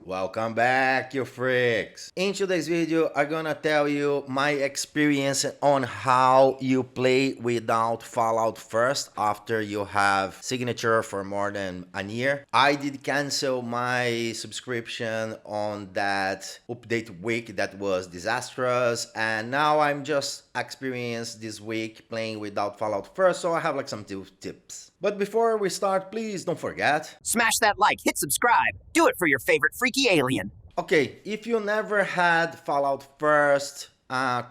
Welcome back, you freaks! In today's video, I'm gonna tell you my experience on how you play without Fallout first after you have signature for more than a year. I did cancel my subscription on that update week that was disastrous, and now I'm just experienced this week playing without Fallout first, so I have like some tips. But before we start, please don't forget, smash that like, hit subscribe. Do it for your favorite freaky alien. okay, if you never had Fallout first,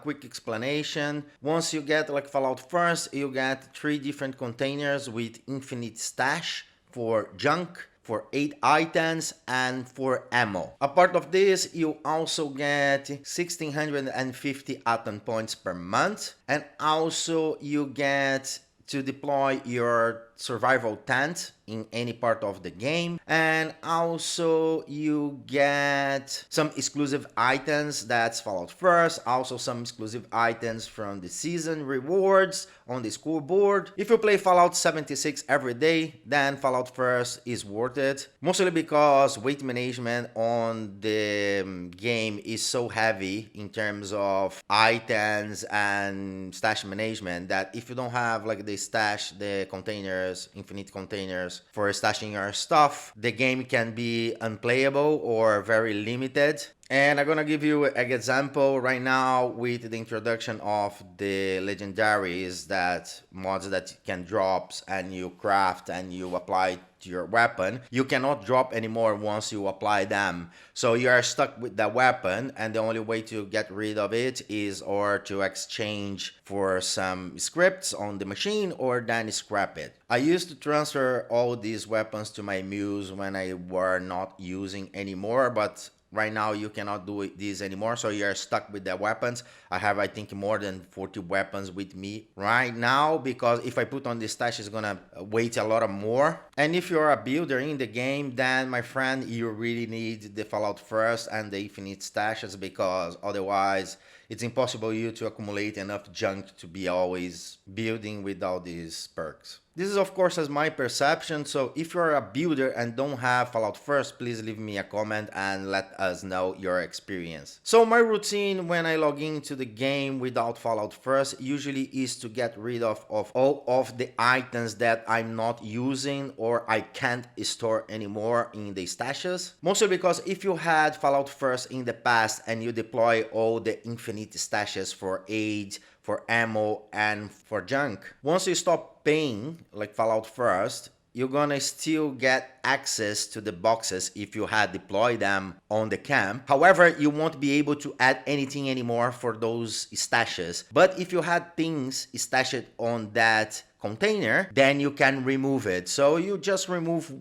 quick explanation. Once you get like Fallout first, you get 3 different containers with infinite stash for junk, for 8 items, and for ammo. Apart of this, you also get 1650 atom points per month, and also you get to deploy your survival tent in any part of the game, and also you get some exclusive items that's Fallout first, also some exclusive items from the season rewards on the scoreboard. If you play Fallout 76 every day, then Fallout first is worth it, mostly because weight management on the game is so heavy in terms of items and stash management that if you don't have like the containers, infinite containers for stashing your stuff, the game can be unplayable or very limited. And I'm gonna give you an example right now with the introduction of the legendaries, that mods that can drop and you craft and you apply to your weapon. You cannot drop anymore once you apply them. So you are stuck with the weapon, and the only way to get rid of it is or to exchange for some scripts on the machine or then scrap it. I used to transfer all these weapons to my muse when I were not using anymore, but right now you cannot do this anymore, so you're stuck with the weapons. I have, I think, more than 40 weapons with me right now, because if I put on this stash, it's gonna weight a lot of more. And if you're a builder in the game, then my friend, you really need the Fallout first and the infinite stashes, because otherwise it's impossible you to accumulate enough junk to be always building with all these perks. This is of course as my perception, so if you're a builder and don't have Fallout first, please leave me a comment and let us know your experience. So my routine when I log into the game without Fallout first usually is to get rid of all of the items that I'm not using or I can't store anymore in the stashes. Mostly because if you had Fallout first in the past and you deploy all the infinite stashes for aid, for ammo, and for junk, once you stop paying like Fallout first, you're gonna still get access to the boxes if you had deployed them on the camp. However, you won't be able to add anything anymore for those stashes. But if you had things stashed on that container, then you can remove it. So you just remove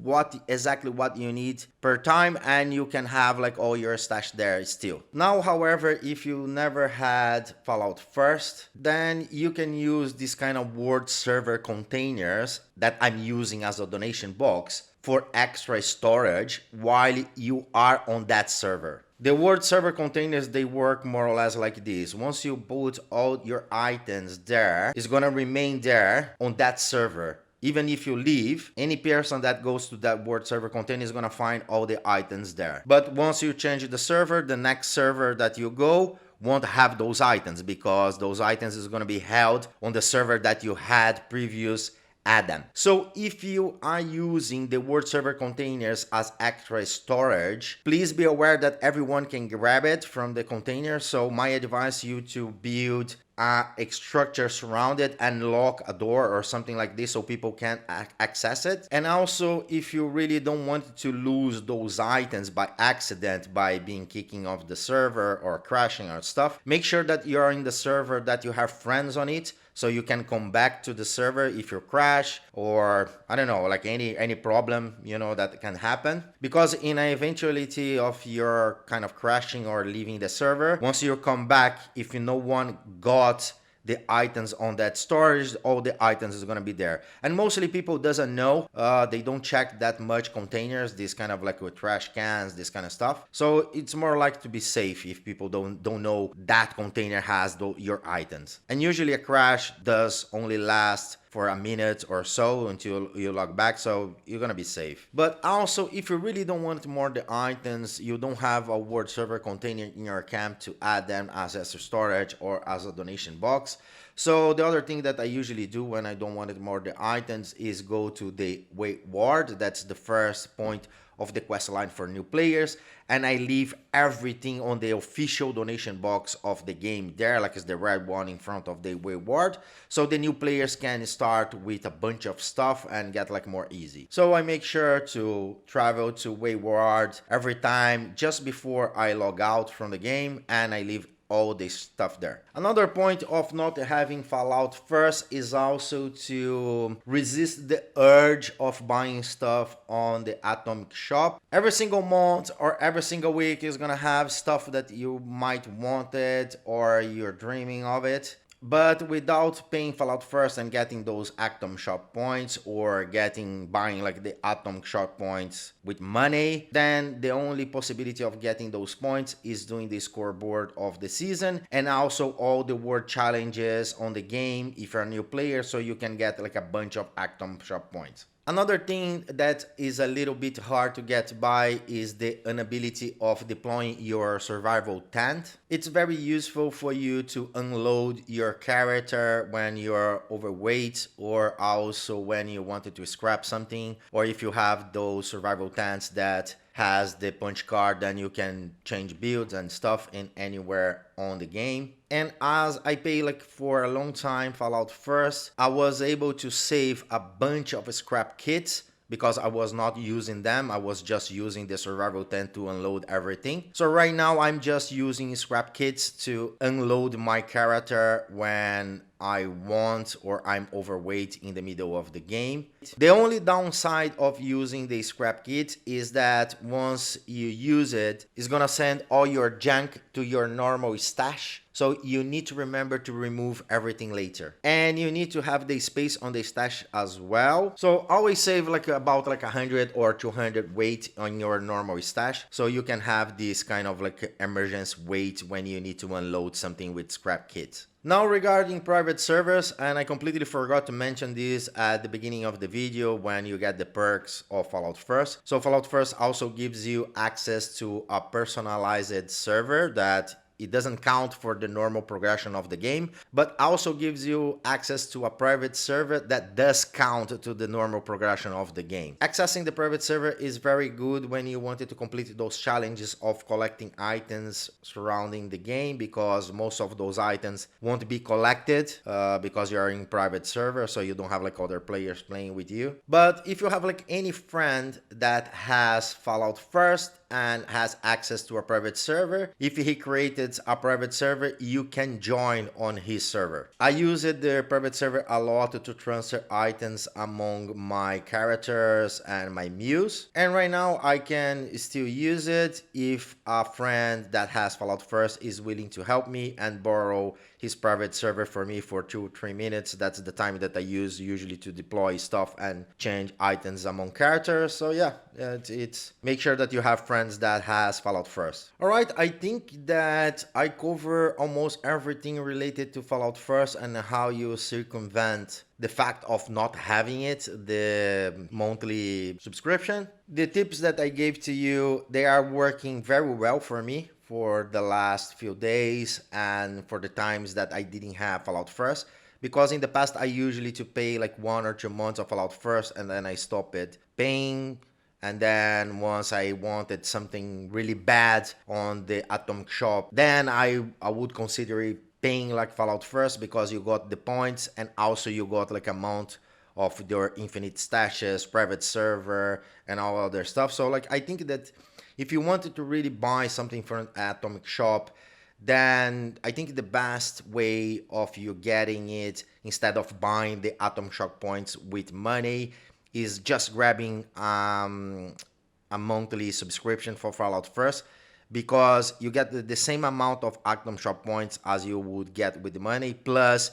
exactly what you need per time, and you can have like all your stash there still. Now, however, if you never had Fallout first, then you can use this kind of word server containers that I'm using as a donation box for extra storage while you are on that server. The word server containers, they work more or less like this. Once you put all your items there, it's gonna remain there on that server. Even if you leave, any person that goes to that word server container is gonna find all the items there. But once you change the server, the next server that you go won't have those items, because those items is gonna be held on the server that you had previous add them. So if you are using the word server containers as extra storage, please be aware that everyone can grab it from the container. So my advice you to build a structure surround it and lock a door or something like this so people can't access it. And also, if you really don't want to lose those items by accident, by being kicking off the server or crashing or stuff, make sure that you're in the server that you have friends on it, so you can come back to the server if you crash or I don't know, like any problem, you know, that can happen. Because in an eventuality of your kind of crashing or leaving the server, once you come back, if no one got the items on that storage, all the items is going to be there. And mostly people doesn't know, they don't check that much containers, this kind of like with trash cans, this kind of stuff. So it's more like to be safe if people don't know that container has your items. And usually a crash does only last for a minute or so until you log back, so you're gonna be safe. But also, if you really don't want more the items, you don't have a word server container in your account to add them as extra storage or as a donation box. So the other thing that I usually do when I don't want more the items is go to the ward. That's the first point of the quest line for new players, and I leave everything on the official donation box of the game there, like it's the red one in front of the ward, so the new players can start with a bunch of stuff and get like more easy. So I make sure to travel to Wayward every time just before I log out from the game, and I leave all this stuff there. Another point of not having Fallout first is also to resist the urge of buying stuff on the Atomic Shop. Every single month or every single week is gonna have stuff that you might want it or you're dreaming of it. But without paying Fallout first and getting those Atom Shop points or buying like the Atom Shop points with money, then the only possibility of getting those points is doing the scoreboard of the season and also all the world challenges on the game if you're a new player, so you can get like a bunch of Atom Shop points. Another thing that is a little bit hard to get by is the inability of deploying your survival tent. It's very useful for you to unload your character when you're overweight, or also when you wanted to scrap something, or if you have those survival tents that has the punch card, then you can change builds and stuff in anywhere on the game. And as I pay like for a long time Fallout first, I was able to save a bunch of scrap kits because I was not using them. I was just using the survival tent to unload everything. So right now I'm just using scrap kits to unload my character when I want or I'm overweight in the middle of the game. The only downside of using the scrap kit is that once you use it, it's gonna send all your junk to your normal stash. So you need to remember to remove everything later. And you need to have the space on the stash as well. So always save like about like 100 or 200 weight on your normal stash, so you can have this kind of like emergency weight when you need to unload something with scrap kits. Now regarding private servers, and I completely forgot to mention this at the beginning of the video when you get the perks of Fallout First. So Fallout First also gives you access to a personalized server that it doesn't count for the normal progression of the game, but also gives you access to a private server that does count to the normal progression of the game. Accessing the private server is very good when you wanted to complete those challenges of collecting items surrounding the game, because most of those items won't be collected because you're in private server, so you don't have like other players playing with you. But if you have like any friend that has Fallout First and has access to a private server, if he created a private server, you can join on his server. I use the private server a lot to transfer items among my characters and my muse, and right now I can still use it if a friend that has Fallout First is willing to help me and borrow his private server for me for 2-3 minutes. That's the time that I use usually to deploy stuff and change items among characters. So yeah, it's make sure that you have friends that has Fallout First. All right, I think that I cover almost everything related to Fallout First and how you circumvent the fact of not having it, the monthly subscription. The tips that I gave to you, they are working very well for me for the last few days and for the times that I didn't have Fallout First, because in the past I usually to pay like 1 or 2 months of Fallout First and then I stop it paying, and then once I wanted something really bad on the Atomic Shop, then I would consider it paying like Fallout First, because you got the points and also you got like amount of your infinite stashes, private server, and all other stuff. So like I think that if you wanted to really buy something from an Atomic Shop, then I think the best way of you getting it instead of buying the Atomic Shop points with money is just grabbing a monthly subscription for Fallout First, because you get the same amount of Atomic Shop points as you would get with the money, plus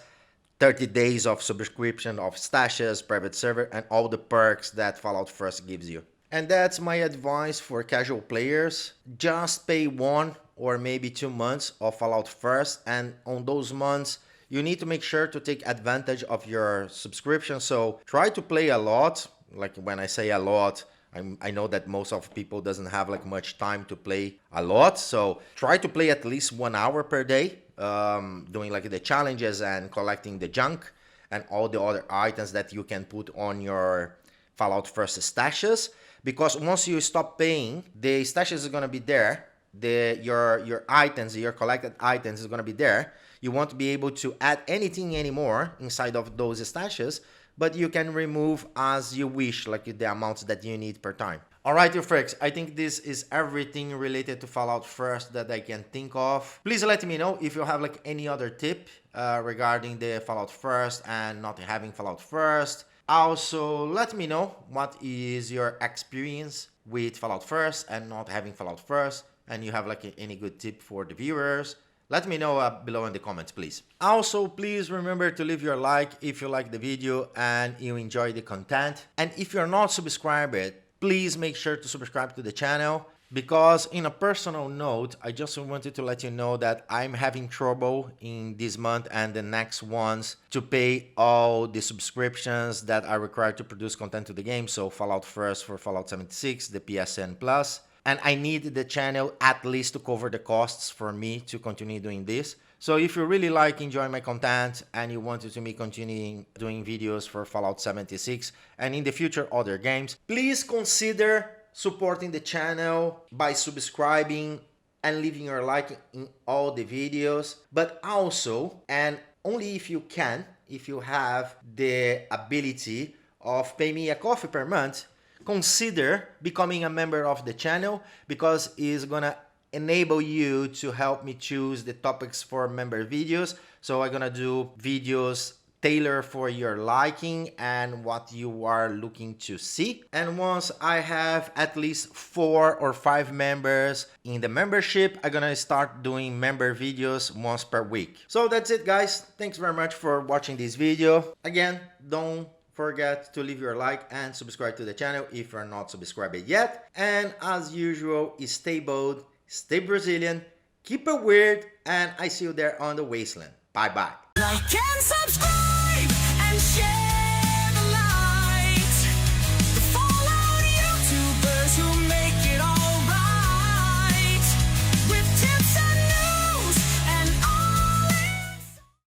30 days of subscription of stashes, private server, and all the perks that Fallout First gives you. And that's my advice for casual players. Just pay 1 or maybe 2 months of Fallout First, and on those months you need to make sure to take advantage of your subscription. So try to play a lot. Like when I say a lot, I know that most of people doesn't have like much time to play a lot. So try to play at least 1 hour per day, doing like the challenges and collecting the junk and all the other items that you can put on your Fallout First stashes. Because once you stop paying, the stashes is gonna be there. Your items, your collected items is gonna be there. You won't be able to add anything anymore inside of those stashes, but you can remove as you wish, like the amounts that you need per time. Alright, you freaks, I think this is everything related to Fallout First that I can think of. Please let me know if you have like any other tip regarding the Fallout First and not having Fallout First. Also, let me know what is your experience with Fallout First and not having Fallout First, and you have like any good tip for the viewers. Let me know below in the comments, please. Also, please remember to leave your like if you like the video and you enjoy the content. And if you're not subscribed, please make sure to subscribe to the channel. Because in a personal note, I just wanted to let you know that I'm having trouble in this month and the next ones to pay all the subscriptions that are required to produce content to the game. So Fallout First for Fallout 76, the PSN Plus. And I need the channel at least to cover the costs for me to continue doing this. So if you really like enjoying my content and you wanted to me continuing doing videos for Fallout 76 and in the future other games, please consider supporting the channel by subscribing and leaving your like in all the videos. But also, and only if you can, if you have the ability of pay me a coffee per month, consider becoming a member of the channel, because it's gonna enable you to help me choose the topics for member videos. So I'm gonna do videos tailored for your liking and what you are looking to see. And once I have at least 4 or 5 members in the membership, I'm gonna start doing member videos once per week. So that's it, guys. Thanks very much for watching this video. Again, don't forget to leave your like and subscribe to the channel if you're not subscribed yet. And as usual, stay bold, stay Brazilian, keep it weird, and I see you there on the wasteland. Bye bye. Like and subscribe and share.